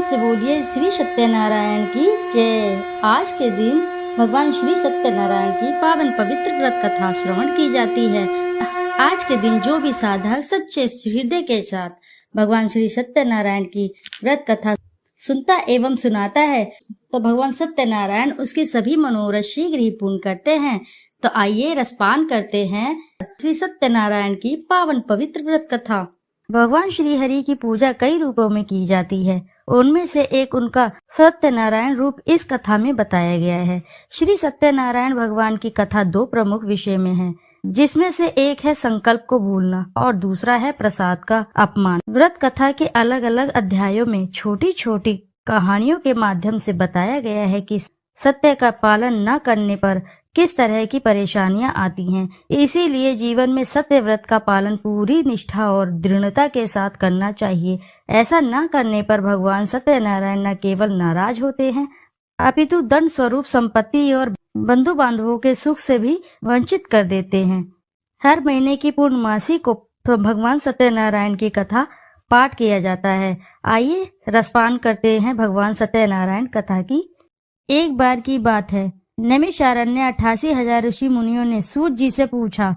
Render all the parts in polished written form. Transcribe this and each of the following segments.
से बोलिए श्री सत्यनारायण की जय। आज के दिन भगवान श्री सत्यनारायण की पावन पवित्र व्रत कथा श्रवण की जाती है। आज के दिन जो भी साधक सच्चे हृदय के साथ भगवान श्री सत्यनारायण की व्रत कथा सुनता एवं सुनाता है तो भगवान सत्यनारायण उसके सभी मनोरथ शीघ्र ही पूर्ण करते हैं। तो आइए रसपान करते हैं श्री सत्यनारायण की पावन पवित्र व्रत कथा। भगवान श्री हरि की पूजा कई रूपों में की जाती है, उनमें से एक उनका सत्यनारायण रूप इस कथा में बताया गया है। श्री सत्यनारायण भगवान की कथा दो प्रमुख विषय में है, जिसमें से एक है संकल्प को भूलना और दूसरा है प्रसाद का अपमान। व्रत कथा के अलग अलग अध्यायों में छोटी छोटी कहानियों के माध्यम से बताया गया है कि सत्य का पालन न करने पर किस तरह की परेशानियां आती हैं। इसीलिए जीवन में सत्य व्रत का पालन पूरी निष्ठा और दृढ़ता के साथ करना चाहिए। ऐसा न करने पर भगवान सत्यनारायण न केवल नाराज होते हैं, अपितु दंड स्वरूप संपत्ति और बंधु बांधवों के सुख से भी वंचित कर देते हैं। हर महीने की पूर्णमासी को तो भगवान सत्यनारायण की कथा पाठ किया जाता है। आइए रसपान करते हैं भगवान सत्यनारायण कथा की। एक बार की बात है, नैमिषारण्य 88,000 ऋषि मुनियों ने सूत जी से पूछा,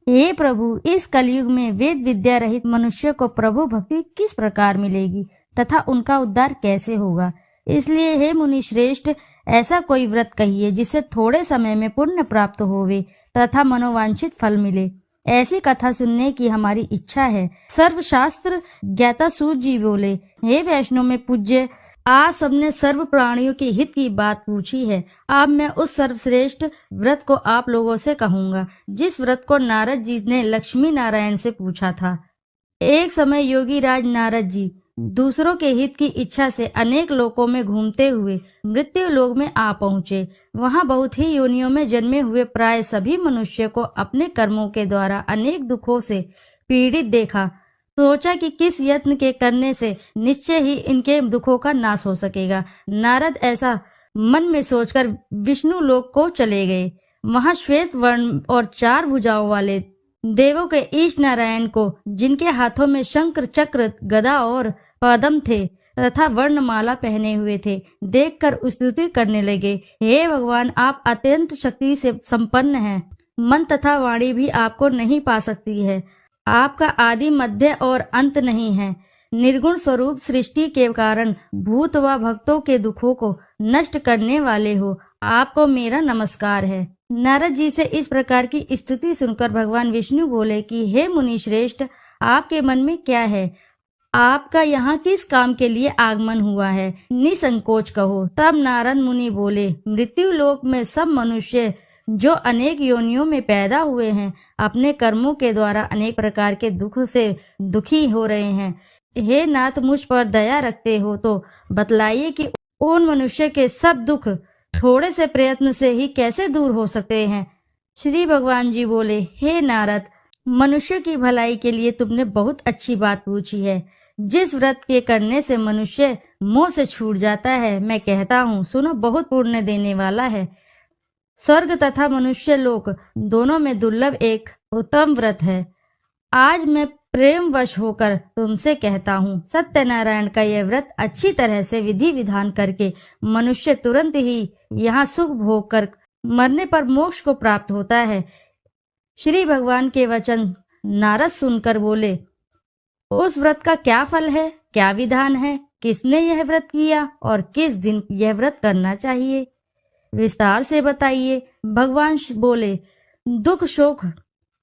हे प्रभु, इस कलयुग में वेद विद्या रहित मनुष्य को प्रभु भक्ति किस प्रकार मिलेगी तथा उनका उद्धार कैसे होगा। इसलिए हे मुनि श्रेष्ठ, ऐसा कोई व्रत कहिए जिससे थोड़े समय में पुण्य प्राप्त होवे तथा मनोवांछित फल मिले। ऐसी कथा सुनने की हमारी इच्छा है। सर्वशास्त्र ज्ञाता सूत जी बोले, हे वैष्णव में पूज्य, आप सबने सर्व प्राणियों के हित की बात पूछी है। अब मैं उस सर्वश्रेष्ठ व्रत को आप लोगों से कहूंगा, जिस व्रत को नारद जी ने लक्ष्मी नारायण से पूछा था। एक समय योगी राज नारद जी दूसरों के हित की इच्छा से अनेक लोकों में घूमते हुए मृत्यु लोक में आ पहुँचे। वहाँ बहुत ही योनियों में जन्मे हुए प्राय सभी मनुष्य को अपने कर्मों के द्वारा अनेक दुखों से पीड़ित देखा। सोचा कि किस यत्न के करने से निश्चय ही इनके दुखों का नाश हो सकेगा। नारद ऐसा मन में सोचकर विष्णु लोक को चले गए। वहां श्वेत वर्ण और 4 भुजाओं वाले देवों के ईश नारायण को, जिनके हाथों में शंकर चक्र गदा और पद्म थे तथा वर्णमाला पहने हुए थे, देखकर स्तुति करने लगे, हे भगवान, आप अत्यंत शक्ति से संपन्न हैं। मन तथा वाणी भी आपको नहीं पा सकती है। आपका आदि मध्य और अंत नहीं है। निर्गुण स्वरूप सृष्टि के कारण भूत व भक्तों के दुखों को नष्ट करने वाले हो, आपको मेरा नमस्कार है। नारद जी से इस प्रकार की स्तुति सुनकर भगवान विष्णु बोले कि हे मुनि श्रेष्ठ, आपके मन में क्या है? आपका यहाँ किस काम के लिए आगमन हुआ है? निसंकोच कहो। तब नारद मुनि बोले, मृत्यु लोक में सब मनुष्य जो अनेक योनियों में पैदा हुए हैं, अपने कर्मों के द्वारा अनेक प्रकार के दुख से दुखी हो रहे हैं। हे नाथ, मुझ पर दया रखते हो तो बतलाइए कि उन मनुष्य के सब दुख थोड़े से प्रयत्न से ही कैसे दूर हो सकते हैं। श्री भगवान जी बोले, हे नारद, मनुष्य की भलाई के लिए तुमने बहुत अच्छी बात पूछी है। जिस व्रत के करने से मनुष्य मोह से छूट जाता है, मैं कहता हूँ, सुनो, बहुत पुण्य देने वाला है। स्वर्ग तथा मनुष्य लोक दोनों में दुर्लभ एक उत्तम व्रत है। आज मैं प्रेम वश होकर तुमसे कहता हूँ, सत्यनारायण का यह व्रत अच्छी तरह से विधि विधान करके मनुष्य तुरंत ही यहाँ सुख भोग कर मरने पर मोक्ष को प्राप्त होता है। श्री भगवान के वचन नारद सुनकर बोले, उस व्रत का क्या फल है, क्या विधान है, किसने यह व्रत किया और किस दिन यह व्रत करना चाहिए, विस्तार से बताइए। भगवान बोले, दुख शोक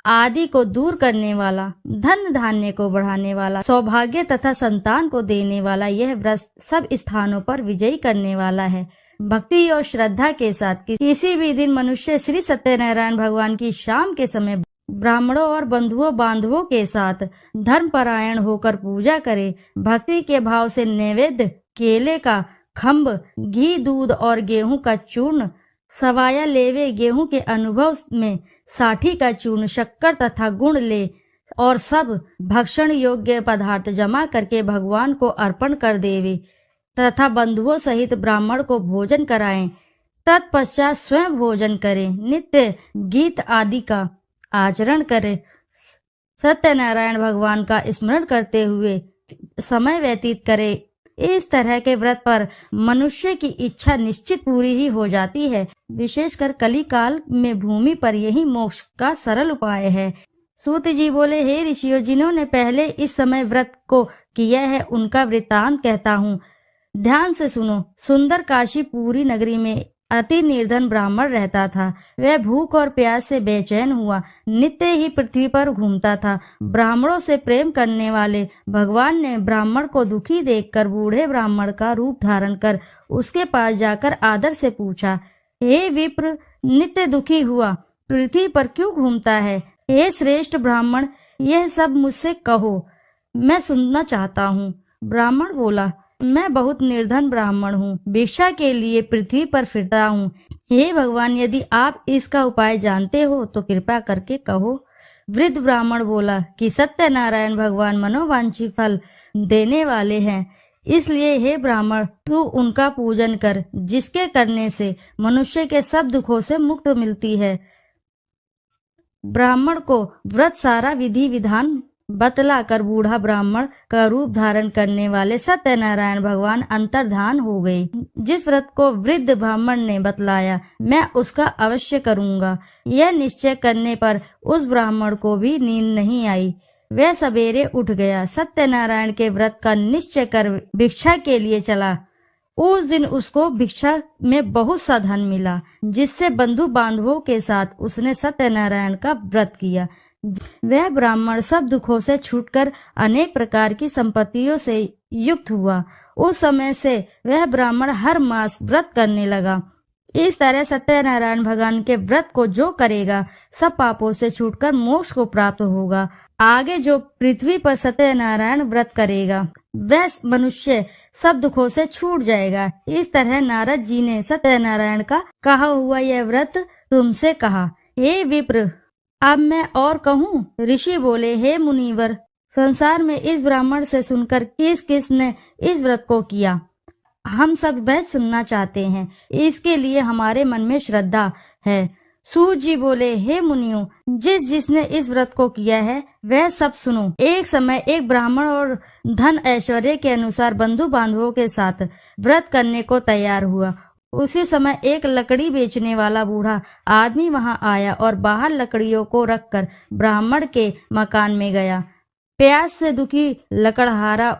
आदि को दूर करने वाला, धन धान्य को बढ़ाने वाला, सौभाग्य तथा संतान को देने वाला यह व्रत सब स्थानों पर विजयी करने वाला है। भक्ति और श्रद्धा के साथ किसी भी दिन मनुष्य श्री सत्यनारायण भगवान की शाम के समय ब्राह्मणों और बंधुओं बांधवों के साथ धर्मपरायण होकर पूजा करे। भक्ति के भाव से नैवेद्य केले का खम्भ, घी, दूध और गेहूं का चूर्ण, सवाया लेवे गेहूं के अनुभव में साठी का चूर्ण, शक्कर तथा गुड़ ले और सब भक्षण योग्य पदार्थ जमा करके भगवान को अर्पण कर देवे तथा बंधुओं सहित ब्राह्मण को भोजन कराएं। तत्पश्चात स्वयं भोजन करें, नित्य गीत आदि का आचरण करें, सत्यनारायण भगवान का स्मरण करते हुए समय व्यतीत करे इस तरह के व्रत पर मनुष्य की इच्छा निश्चित पूरी ही हो जाती है। विशेषकर कली काल में भूमि पर यही मोक्ष का सरल उपाय है। सूत जी बोले, हे ऋषियों, जिन्होंने पहले इस समय व्रत को किया है उनका वृत्तांत कहता हूँ, ध्यान से सुनो। सुंदर काशीपुरी नगरी में अति निर्धन ब्राह्मण रहता था। वह भूख और प्यास से बेचैन हुआ नित्य ही पृथ्वी पर घूमता था। ब्राह्मणों से प्रेम करने वाले भगवान ने ब्राह्मण को दुखी देखकर बूढ़े ब्राह्मण का रूप धारण कर उसके पास जाकर आदर से पूछा, हे विप्र, नित्य दुखी हुआ पृथ्वी पर क्यों घूमता है? हे श्रेष्ठ ब्राह्मण, यह सब मुझसे कहो, मैं सुनना चाहता हूँ। ब्राह्मण बोला, मैं बहुत निर्धन ब्राह्मण हूँ, भिक्षा के लिए पृथ्वी पर फिरता हूँ। हे भगवान, यदि आप इसका उपाय जानते हो तो कृपा करके कहो। वृद्ध ब्राह्मण बोला कि सत्यनारायण भगवान मनोवांछित फल देने वाले हैं, इसलिए हे ब्राह्मण, तू उनका पूजन कर, जिसके करने से मनुष्य के सब दुखों से मुक्त मिलती है। ब्राह्मण को व्रत सारा विधि विधान बतलाकर बूढ़ा ब्राह्मण का रूप धारण करने वाले सत्यनारायण भगवान अंतर्धान हो गए। जिस व्रत को वृद्ध ब्राह्मण ने बतलाया, मैं उसका अवश्य करूंगा। यह निश्चय करने पर उस ब्राह्मण को भी नींद नहीं आई। वह सवेरे उठ गया, सत्यनारायण के व्रत का निश्चय कर भिक्षा के लिए चला। उस दिन उसको भिक्षा में बहुत सा धन मिला, जिससे बंधु बांधवों के साथ उसने सत्यनारायण का व्रत किया। वह ब्राह्मण सब दुखों से छूटकर अनेक प्रकार की संपत्तियों से युक्त हुआ। उस समय से वह ब्राह्मण हर मास व्रत करने लगा। इस तरह सत्यनारायण भगवान के व्रत को जो करेगा सब पापों से छूटकर मोक्ष को प्राप्त होगा। आगे जो पृथ्वी पर सत्यनारायण व्रत करेगा वह मनुष्य सब दुखों से छूट जाएगा। इस तरह नारद जी ने सत्यनारायण का कहा हुआ यह व्रत तुमसे कहा। हे विप्र, अब मैं और कहूँ? ऋषि बोले, हे मुनिवर, संसार में इस ब्राह्मण से सुनकर किस किस ने इस व्रत को किया, हम सब वह सुनना चाहते हैं। इसके लिए हमारे मन में श्रद्धा है। सूत जी बोले, हे मुनियों, जिसने इस व्रत को किया है वह सब सुनो। एक समय एक ब्राह्मण और धन ऐश्वर्य के अनुसार बंधु बांधवों के साथ व्रत करने को तैयार हुआ। उसी समय एक लकड़ी बेचने वाला बूढ़ा आदमी वहां आया और बाहर लकड़ियों को रखकर ब्राह्मण के मकान में गया। प्यास से दुखी लकड़हारा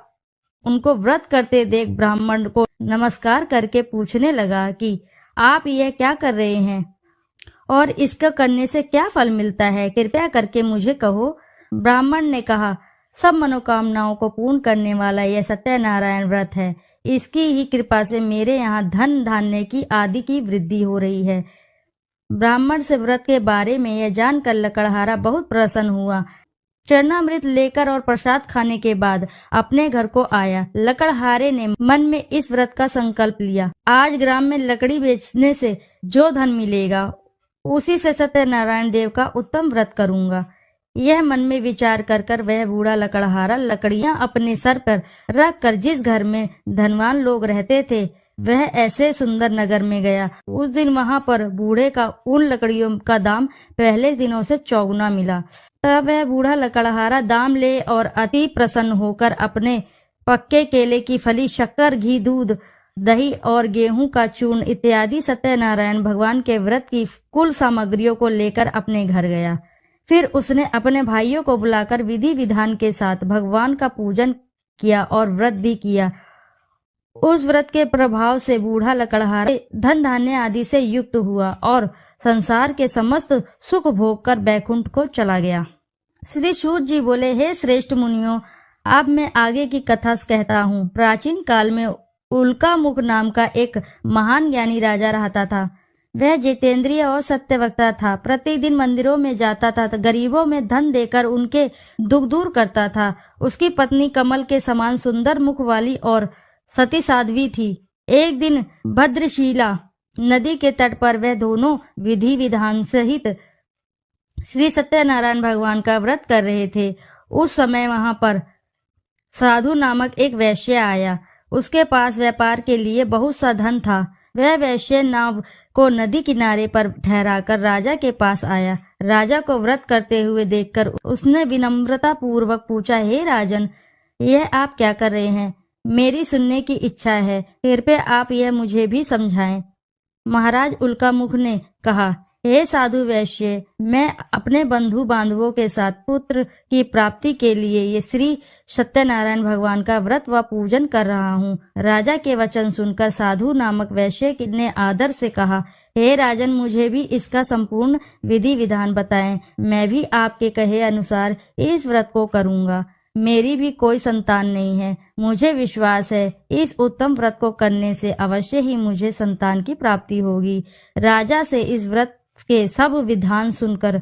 उनको व्रत करते देख ब्राह्मण को नमस्कार करके पूछने लगा कि आप यह क्या कर रहे हैं और इसका करने से क्या फल मिलता है, कृपया करके मुझे कहो। ब्राह्मण ने कहा, सब मनोकामनाओं को पूर्ण करने वाला यह सत्यनारायण व्रत है। इसकी ही कृपा से मेरे यहाँ धन धान्य की आदि की वृद्धि हो रही है। ब्राह्मण से व्रत के बारे में यह जानकर लकड़हारा बहुत प्रसन्न हुआ। चरणामृत लेकर और प्रसाद खाने के बाद अपने घर को आया। लकड़हारे ने मन में इस व्रत का संकल्प लिया, आज ग्राम में लकड़ी बेचने से जो धन मिलेगा उसी से सत्यनारायण देव का उत्तम व्रत करूंगा। यह मन में विचार कर कर वह बूढ़ा लकड़हारा लकड़ियां अपने सर पर रख कर जिस घर में धनवान लोग रहते थे वह ऐसे सुंदर नगर में गया। उस दिन वहां पर बूढ़े का उन लकड़ियों का दाम पहले दिनों से चौगुना मिला। तब वह बूढ़ा लकड़हारा दाम ले और अति प्रसन्न होकर अपने पक्के केले की फली, शक्कर, घी, दूध, दही और गेहूं का चूर्ण इत्यादि सत्यनारायण भगवान के व्रत की कुल सामग्रियों को लेकर अपने घर गया। फिर उसने अपने भाइयों को बुलाकर विधि विधान के साथ भगवान का पूजन किया और व्रत भी किया। उस व्रत के प्रभाव से बूढ़ा लकड़हारा धन धान्य आदि से युक्त हुआ और संसार के समस्त सुख भोग कर बैकुंठ को चला गया। श्री सूत जी बोले, हे श्रेष्ठ मुनियों, अब मैं आगे की कथा कहता हूँ। प्राचीन काल में उल्कामुख नाम का एक महान ज्ञानी राजा रहता था। वह जितेंद्रिय और सत्यवक्ता था। प्रतिदिन मंदिरों में जाता था, गरीबों में धन देकर उनके दुख दूर करता था। उसकी पत्नी कमल के समान सुंदर मुख वाली और सती साध्वी थी। एक दिन भद्रशिला नदी के तट पर वह दोनों विधि विधान सहित श्री सत्यनारायण भगवान का व्रत कर रहे थे। उस समय वहां पर साधु नामक एक वैश्य आया। उसके पास व्यापार के लिए बहुत सा धन था। वह वैश्य नाव को नदी किनारे पर ठहराकर राजा के पास आया। राजा को व्रत करते हुए देखकर उसने विनम्रता पूर्वक पूछा, हे राजन, यह आप क्या कर रहे हैं? मेरी सुनने की इच्छा है, कृपया आप यह मुझे भी समझाएं। महाराज उल्कामुख ने कहा, हे साधु वैश्य, मैं अपने बंधु बांधवों के साथ पुत्र की प्राप्ति के लिए ये श्री सत्यनारायण भगवान का व्रत व पूजन कर रहा हूँ। राजा के वचन सुनकर साधु नामक वैश्य ने आदर से कहा, हे राजन, मुझे भी इसका संपूर्ण विधि विधान बताएं। मैं भी आपके कहे अनुसार इस व्रत को करूँगा। मेरी भी कोई संतान नहीं है। मुझे विश्वास है इस उत्तम व्रत को करने से अवश्य ही मुझे संतान की प्राप्ति होगी। राजा से इस व्रत के सब विधान सुनकर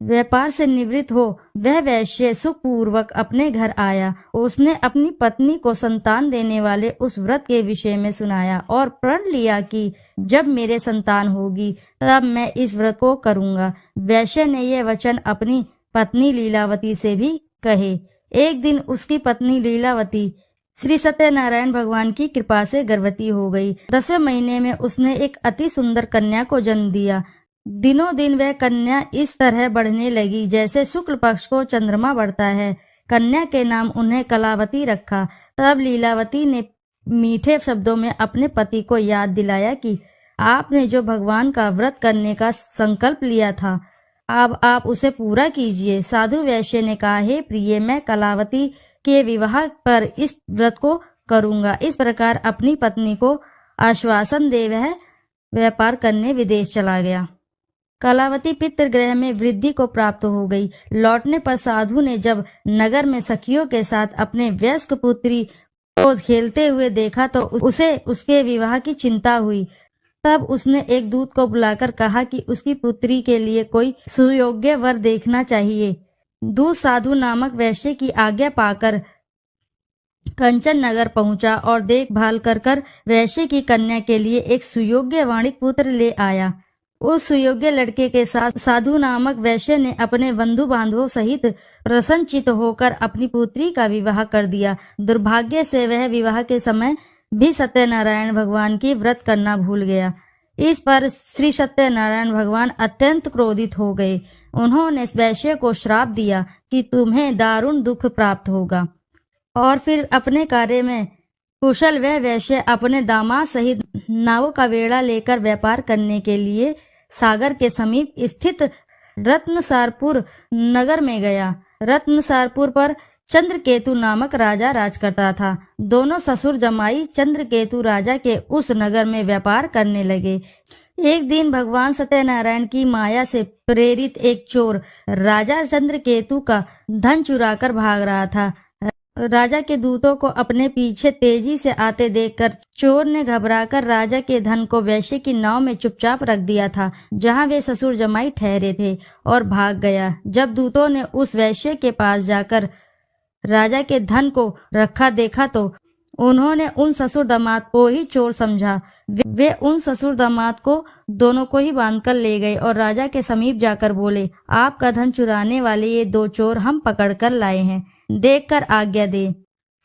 व्यापार से निवृत्त हो वह वैश्य सुखपूर्वक अपने घर आया। उसने अपनी पत्नी को संतान देने वाले उस व्रत के विषय में सुनाया और प्रण लिया कि जब मेरे संतान होगी तब मैं इस व्रत को करूंगा। वैश्य ने यह वचन अपनी पत्नी लीलावती से भी कहे। एक दिन उसकी पत्नी लीलावती श्री सत्यनारायण भगवान की कृपा से गर्भवती हो गई। 10वें महीने में उसने एक अति सुंदर कन्या को जन्म दिया। दिनों दिन वह कन्या इस तरह बढ़ने लगी जैसे शुक्ल पक्ष को चंद्रमा बढ़ता है। कन्या के नाम उन्हें कलावती रखा। तब लीलावती ने मीठे शब्दों में अपने पति को याद दिलाया कि आपने जो भगवान का व्रत करने का संकल्प लिया था, अब आप उसे पूरा कीजिए। साधु वैश्य ने कहा, हे प्रिय, मैं कलावती के विवाह पर इस व्रत को करूंगा। इस प्रकार अपनी पत्नी को आश्वासन दे वह व्यापार करने विदेश चला गया। कलावती पितृगृह में वृद्धि को प्राप्त हो गई। लौटने पर साधु ने जब नगर में सखियों के साथ अपने वयस्क पुत्री को खेलते हुए देखा तो उसे उसके विवाह की चिंता हुई। तब उसने एक दूत को बुलाकर कहा कि उसकी पुत्री के लिए कोई सुयोग्य वर देखना चाहिए। दूत साधु नामक वैश्य की आज्ञा पाकर कंचन नगर पहुंचा और देखभाल कर वैश्य की कन्या के लिए एक सुयोग्य वाणिक पुत्र ले आया। उस सुयोग्य लड़के के साथ साधु नामक वैश्य ने अपने बंधु बांधवों सहित प्रसन्नचित होकर अपनी पुत्री का विवाह कर दिया। दुर्भाग्य से वह विवाह के समय भी सत्यनारायण भगवान की व्रत करना भूल गया। इस पर श्री सत्यनारायण भगवान अत्यंत क्रोधित हो गए। उन्होंने वैश्य को श्राप दिया कि तुम्हें दारुण दुख प्राप्त होगा। और फिर अपने कार्य में कुशल वह वैश्य अपने दामाद सहित नावों का बेड़ा लेकर व्यापार करने के लिए सागर के समीप स्थित रत्नसारपुर नगर में गया। रत्नसारपुर पर चंद्रकेतु नामक राजा राज करता था। दोनों ससुर जमाई चंद्रकेतु राजा के उस नगर में व्यापार करने लगे। एक दिन भगवान सत्यनारायण की माया से प्रेरित एक चोर राजा चंद्रकेतु का धन चुराकर भाग रहा था। राजा के दूतों को अपने पीछे तेजी से आते देखकर चोर ने घबराकर राजा के धन को वैश्य की नाव में चुपचाप रख दिया था जहां वे ससुर जमाई ठहरे थे और भाग गया। जब दूतों ने उस वैश्य के पास जाकर राजा के धन को रखा देखा तो उन्होंने उन ससुर दामाद को ही चोर समझा। वे उन ससुर दामाद को दोनों को ही बांधकर ले गए और राजा के समीप जाकर बोले, आपका धन चुराने वाले ये दो चोर हम पकड़कर लाए हैं, देखकर आज्ञा दे।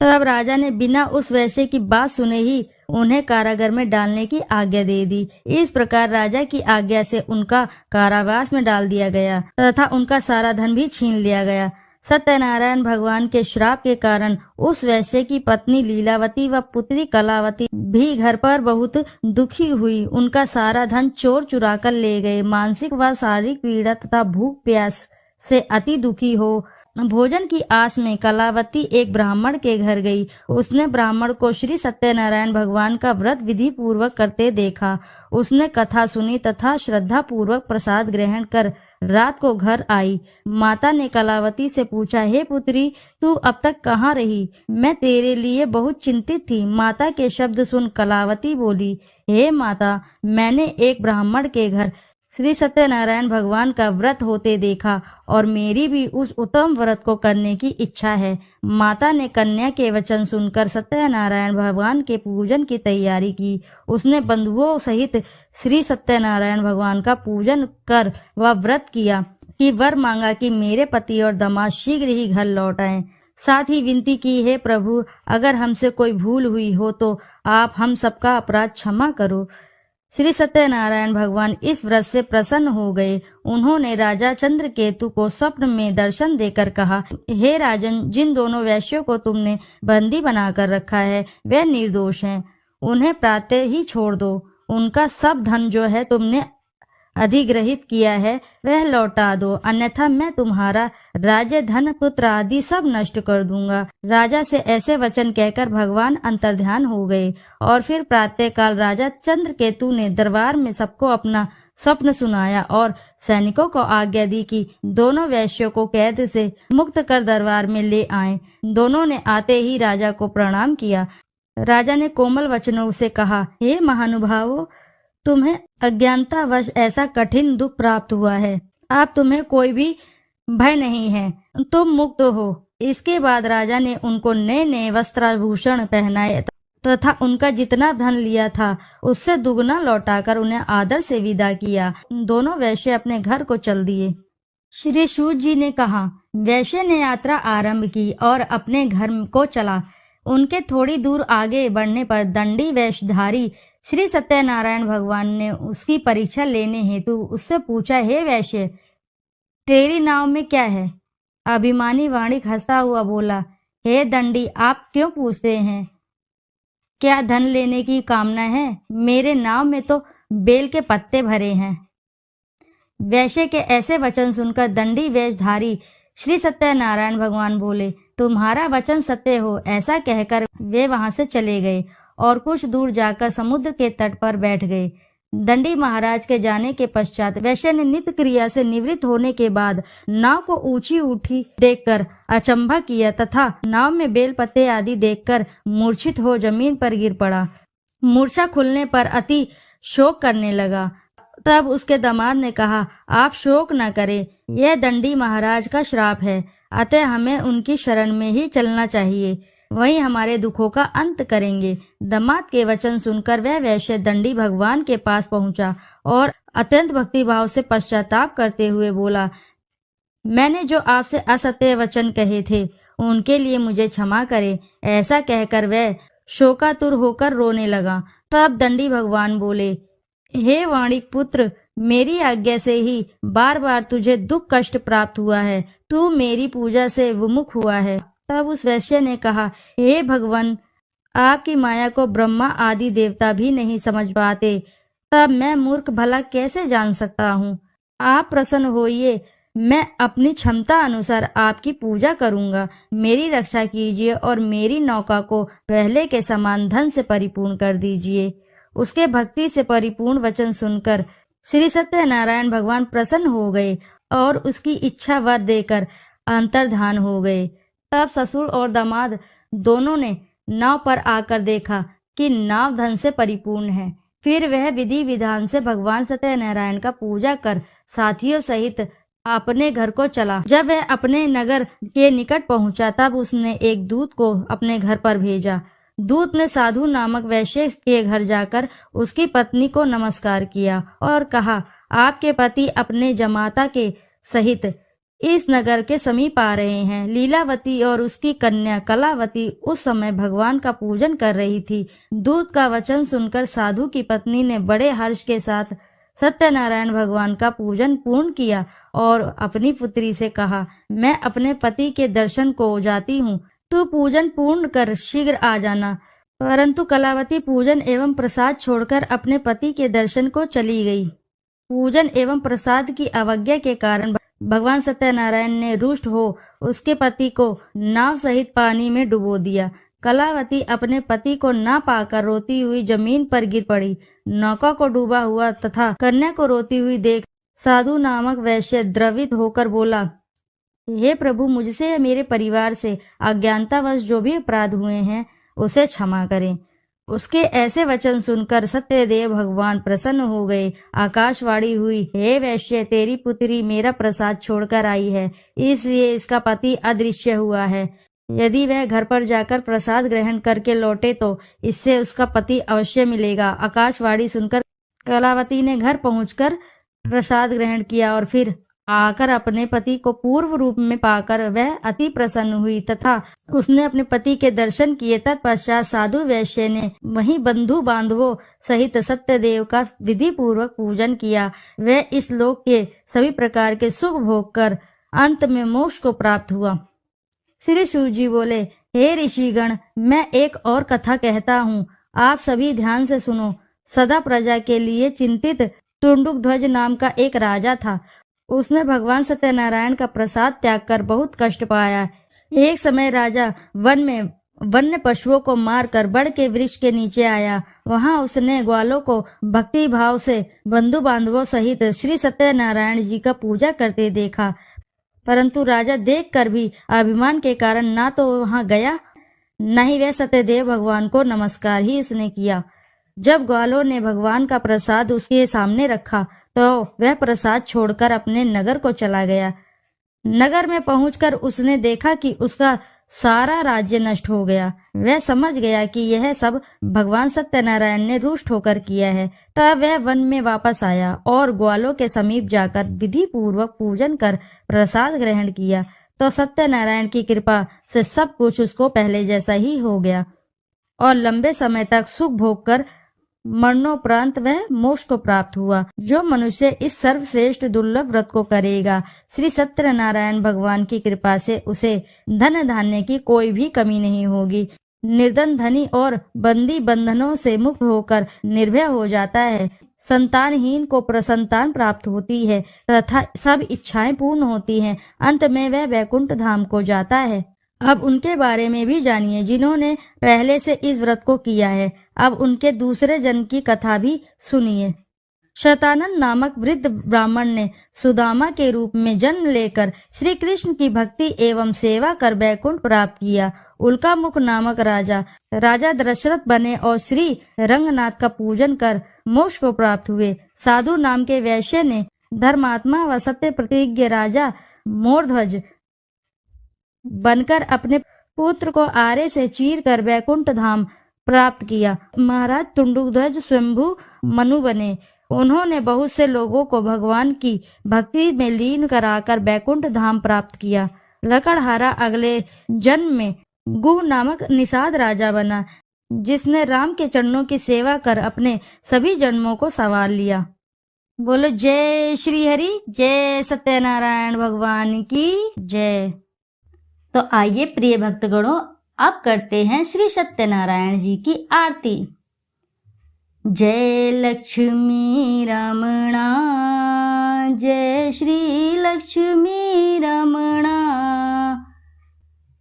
तब राजा ने बिना उस वैश्य की बात सुने ही उन्हें कारागार में डालने की आज्ञा दे दी। इस प्रकार राजा की आज्ञा से उनका कारावास में डाल दिया गया तथा उनका सारा धन भी छीन लिया गया। सत्यनारायण भगवान के श्राप के कारण उस वैश्य की पत्नी लीलावती व पुत्री कलावती भी घर पर बहुत दुखी हुई। उनका सारा धन चोर चुरा कर ले गए। मानसिक व शारीरिक पीड़ा तथा भूख प्यास से अति दुखी हो भोजन की आस में कलावती एक ब्राह्मण के घर गई। उसने ब्राह्मण को श्री सत्यनारायण भगवान का व्रत विधि पूर्वक करते देखा। उसने कथा सुनी तथा श्रद्धा पूर्वक प्रसाद ग्रहण कर रात को घर आई। माता ने कलावती से पूछा, हे पुत्री, तू अब तक कहाँ रही? मैं तेरे लिए बहुत चिंतित थी। माता के शब्द सुन कलावती बोली, हे माता, मैंने एक ब्राह्मण के घर श्री सत्यनारायण भगवान का व्रत होते देखा और मेरी भी उस उत्तम व्रत को करने की इच्छा है। माता ने कन्या के वचन सुनकर सत्यनारायण भगवान के पूजन की तैयारी की। उसने बंधुओं सहित श्री सत्यनारायण भगवान का पूजन कर वह व्रत किया कि वर मांगा कि मेरे पति और दामाद शीघ्र ही घर लौट आएं। साथ ही विनती की, हे प्रभु, अगर हमसे कोई भूल हुई हो तो आप हम सबका अपराध क्षमा करो। श्री सत्यनारायण भगवान इस व्रत से प्रसन्न हो गए। उन्होंने राजा चंद्रकेतु को स्वप्न में दर्शन देकर कहा, हे राजन, जिन दोनों वैश्यों को तुमने बंदी बनाकर रखा है वे निर्दोष हैं। उन्हें प्रातः ही छोड़ दो। उनका सब धन जो है तुमने अधिग्रहित किया है वह लौटा दो, अन्यथा मैं तुम्हारा राज्य, धन, पुत्र आदि सब नष्ट कर दूंगा। राजा से ऐसे वचन कहकर भगवान अंतर्ध्यान हो गए। और फिर प्रातःकाल राजा चंद्रकेतु ने दरबार में सबको अपना स्वप्न सुनाया और सैनिकों को आज्ञा दी कि दोनों वैश्यों को कैद से मुक्त कर दरबार में ले आए। दोनों ने आते ही राजा को प्रणाम किया। राजा ने कोमल वचनों से कहा, हे महानुभावों, तुम्हें अज्ञानतावश ऐसा कठिन दुख प्राप्त हुआ है। अब तुम्हें कोई भी भय नहीं है, तुम मुक्त हो। इसके बाद राजा ने उनको नए नए वस्त्राभूषण पहनाए तथा उनका जितना धन लिया था उससे दुगना लौटाकर उन्हें आदर से विदा किया। दोनों वैश्य अपने घर को चल दिए। श्री सूत जी ने कहा, वैश्य ने यात्रा आरंभ की और अपने घर को चला। उनके थोड़ी दूर आगे बढ़ने पर दंडी वेशधारी श्री सत्यनारायण भगवान ने उसकी परीक्षा लेने हेतु उससे पूछा, हे वैश्य, तेरी नाव में क्या है? अभिमानी वाणिक हंसता हुआ बोला, हे दंडी, आप क्यों पूछते हैं? क्या धन लेने की कामना है? मेरे नाव में तो बेल के पत्ते भरे हैं। वैश्य के ऐसे वचन सुनकर दंडी वेशधारी श्री सत्यनारायण भगवान बोले, तुम्हारा वचन सत्य हो। ऐसा कहकर वे वहां से चले गए और कुछ दूर जाकर समुद्र के तट पर बैठ गए। दंडी महाराज के जाने के पश्चात वैश्य ने नित्य क्रिया से निवृत्त होने के बाद नाव को ऊंची उठी देखकर अचंभा किया तथा नाव में बेल पत्ते आदि देखकर मूर्छित हो जमीन पर गिर पड़ा। मूर्छा खुलने पर अति शोक करने लगा। तब उसके दामाद ने कहा, आप शोक न करें, यह दंडी महाराज का श्राप है, अतः हमें उनकी शरण में ही चलना चाहिए, वही हमारे दुखों का अंत करेंगे। दामाद के वचन सुनकर वह वैश्य दंडी भगवान के पास पहुंचा और अत्यंत भक्तिभाव से पश्चाताप करते हुए बोला, मैंने जो आपसे असत्य वचन कहे थे उनके लिए मुझे क्षमा करें। ऐसा कहकर वह शोकातुर होकर रोने लगा। तब दंडी भगवान बोले, हे वाणिक पुत्र, मेरी आज्ञा से ही बार बार तुझे दुख कष्ट प्राप्त हुआ है। तू मेरी पूजा से विमुख हुआ है। तब उस वैश्य ने कहा, हे भगवान, आपकी माया को ब्रह्मा आदि देवता भी नहीं समझ पाते, तब मैं मूर्ख भला कैसे जान सकता हूँ। आप प्रसन्न होइए, मैं अपनी क्षमता अनुसार आपकी पूजा करूँगा। मेरी रक्षा कीजिए और मेरी नौका को पहले के समान धन से परिपूर्ण कर दीजिए। उसके भक्ति से परिपूर्ण वचन सुनकर श्री सत्यनारायण भगवान प्रसन्न हो गए और उसकी इच्छा वर देकर अंतर्धान हो गए। तब ससुर और दामाद दोनों ने नाव पर आकर देखा कि नाव धन से परिपूर्ण है। फिर वह विधि विधान से भगवान सत्यनारायण का पूजा कर साथियों सहित अपने घर को चला। जब वह अपने नगर के निकट पहुंचा तब उसने एक दूत को अपने घर पर भेजा। दूत ने साधु नामक वैश्य के घर जाकर उसकी पत्नी को नमस्कार किया और कहा, आपके पति अपने जमाता के सहित इस नगर के समीप आ रहे हैं। लीलावती और उसकी कन्या कलावती उस समय भगवान का पूजन कर रही थी। दूत का वचन सुनकर साधु की पत्नी ने बड़े हर्ष के साथ सत्यनारायण भगवान का पूजन पूर्ण किया और अपनी पुत्री से कहा, मैं अपने पति के दर्शन को जाती हूँ, तू पूजन पूर्ण कर शीघ्र आ जाना। परंतु कलावती पूजन एवं प्रसाद छोड़कर अपने पति के दर्शन को चली गई। पूजन एवं प्रसाद की अवज्ञा के कारण भगवान सत्यनारायण ने रुष्ट हो उसके पति को नाव सहित पानी में डुबो दिया। कलावती अपने पति को न पाकर रोती हुई जमीन पर गिर पड़ी। नौका को डूबा हुआ तथा कन्या को रोती हुई देख साधु नामक वैश्य द्रवित होकर बोला, हे प्रभु, मुझसे या मेरे परिवार से अज्ञानतावश जो भी अपराध हुए हैं उसे क्षमा करें। उसके ऐसे वचन सुनकर सत्यदेव भगवान प्रसन्न हो गए। आकाशवाणी हुई, हे वैश्य, तेरी पुत्री मेरा प्रसाद छोड़कर आई है, इसलिए इसका पति अदृश्य हुआ है। यदि वह घर पर जाकर प्रसाद ग्रहण करके लौटे तो इससे उसका पति अवश्य मिलेगा। आकाशवाणी सुनकर कलावती ने घर पहुंचकर प्रसाद ग्रहण किया और फिर आकर अपने पति को पूर्व रूप में पाकर वह अति प्रसन्न हुई तथा उसने अपने पति के दर्शन किए। तत्पश्चात साधु वैश्य ने वहीं बंधु बांधवों सहित सत्यदेव का विधि पूर्वक पूजन किया। वह इस लोक के सभी प्रकार के सुख भोग कर अंत में मोक्ष को प्राप्त हुआ। श्री सूत जी बोले, हे ऋषिगण, मैं एक और कथा कहता हूँ, आप सभी ध्यान से सुनो। सदा प्रजा के लिए चिंतित टुंडुकध्वज नाम का एक राजा था। उसने भगवान सत्यनारायण का प्रसाद त्याग कर बहुत कष्ट पाया। एक समय राजा वन में वन्य पशुओं को मारकर बड़ के वृक्ष के नीचे आया। वहां उसने ग्वालों को भक्ति भाव से बंधु बांधवों सहित श्री सत्यनारायण जी का पूजा करते देखा, परंतु राजा देखकर भी अभिमान के कारण ना तो वहां गया, न ही वह सत्यदेव भगवान को नमस्कार ही उसने किया। जब ग्वालों ने भगवान का प्रसाद उसके सामने रखा तो वह प्रसाद छोड़कर अपने नगर को चला गया। नगर में पहुंचकर उसने देखा कि उसका सारा राज्य नष्ट हो गया। वह समझ गया कि यह सब भगवान सत्यनारायण ने रुष्ट होकर किया है। तब वह वन में वापस आया और ग्वालों के समीप जाकर विधि पूर्वक पूजन कर प्रसाद ग्रहण किया तो सत्यनारायण की कृपा से सब कुछ उसको पहले जैसा ही हो गया और लंबे समय तक सुख भोग कर मरणोपरांत वह मोक्ष को प्राप्त हुआ। जो मनुष्य इस सर्वश्रेष्ठ दुर्लभ व्रत को करेगा, श्री सत्यनारायण भगवान की कृपा से उसे धन धान्य की कोई भी कमी नहीं होगी। निर्धन धनी और बंदी बंधनों से मुक्त होकर निर्भय हो जाता है। संतानहीन को प्रसंतान प्राप्त होती है तथा सब इच्छाएं पूर्ण होती हैं। अंत में वह वैकुंठ धाम को जाता है। अब उनके बारे में भी जानिए जिन्होंने पहले से इस व्रत को किया है। अब उनके दूसरे जन्म की कथा भी सुनिए। शतानंद नामक वृद्ध ब्राह्मण ने सुदामा के रूप में जन्म लेकर श्री कृष्ण की भक्ति एवं सेवा कर वैकुंठ प्राप्त किया। उल्कामुख नामक राजा दशरथ बने और श्री रंगनाथ का पूजन कर मोक्ष को प्राप्त हुए। साधु नाम के वैश्य ने धर्मात्मा व सत्य प्रतिज्ञ राजा मोरध्वज बनकर अपने पुत्र को आरे से चीर कर वैकुंठ धाम प्राप्त किया। महाराज टुंडुकध्वज स्वयंभू मनु बने। उन्होंने बहुत से लोगों को भगवान की भक्ति में लीन कराकर वैकुंठ धाम प्राप्त किया। लकड़हारा अगले जन्म में गुह नामक निषाद राजा बना, जिसने राम के चरणों की सेवा कर अपने सभी जन्मों को संवार लिया। बोलो जय श्री हरि, जय सत्यनारायण भगवान की जय। तो आइए प्रिय भक्तगणों, अब करते हैं श्री सत्यनारायण जी की आरती। जय लक्ष्मी रमणा, जय श्री लक्ष्मी रमणा,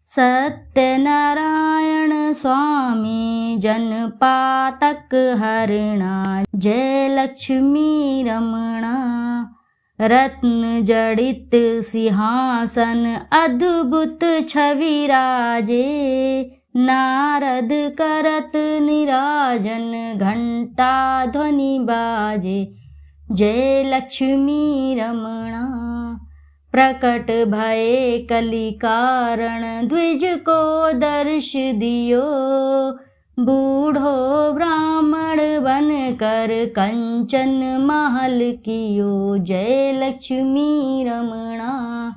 सत्यनारायण स्वामी जन पातक हरणा। जय लक्ष्मी रमणा, रत्न जड़ित सिंहासन अद्भुत छवि राजे, नारद करत निराजन घंटा ध्वनि बाजे। जय लक्ष्मी रमणा, प्रकट भये कलि कारण द्विज को दर्श दियो, बूढ़ो ब्राह्मण बन कर कंचन महल कियो। जय लक्ष्मी रमणा,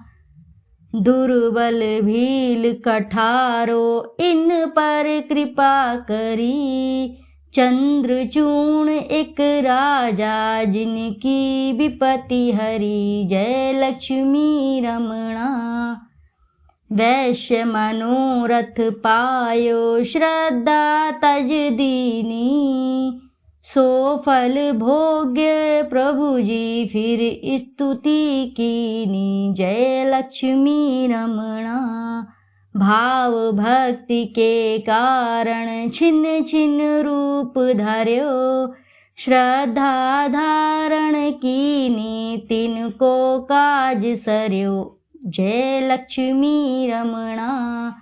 दुर्बल भील कठारो इन पर कृपा करी, चंद्रचूर्ण एक राजा जिनकी विपत्ति हरी। जय लक्ष्मी रमणा, वैश्य मनोरथ पायो श्रद्धा तज दीनी, सो फल भोग्य प्रभु जी फिर स्तुति कीनी। जय लक्ष्मी रमणा, भाव भक्ति के कारण छिन्न छिन्न रूप धर्यो, श्रद्धा धारण कीनी तिनको काज सर्यो। जय लक्ष्मी रमणा,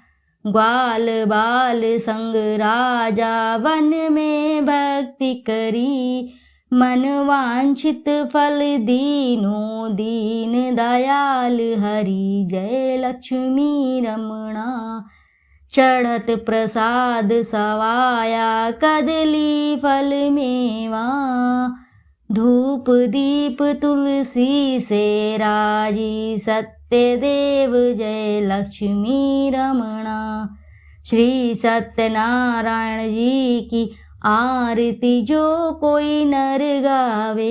ग्वाल बाल संग राजा वन में भक्ति करी, मन वांछित फल दीनो दीन दयाल हरि। जय लक्ष्मी रमणा, चढ़त प्रसाद सवाया कदली फल मेवा, धूप दीप तुलसी से राजी, सत्यदेव जय लक्ष्मी रमणा। श्री सत्यनारायण जी की आरती जो कोई नर गावे,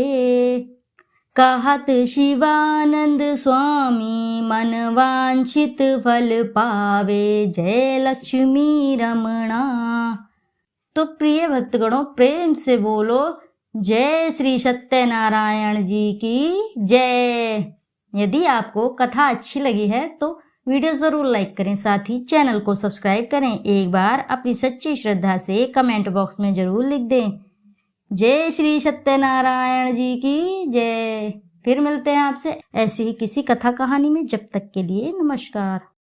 कहत शिवानंद स्वामी मन वांछित फल पावे, जय लक्ष्मी रमणा। तो प्रिय भक्तगणों, प्रेम से बोलो जय श्री सत्यनारायण जी की जय। यदि आपको कथा अच्छी लगी है तो वीडियो ज़रूर लाइक करें, साथ ही चैनल को सब्सक्राइब करें। एक बार अपनी सच्ची श्रद्धा से कमेंट बॉक्स में ज़रूर लिख दें जय श्री सत्यनारायण जी की जय। फिर मिलते हैं आपसे ऐसी ही किसी कथा कहानी में। जब तक के लिए नमस्कार।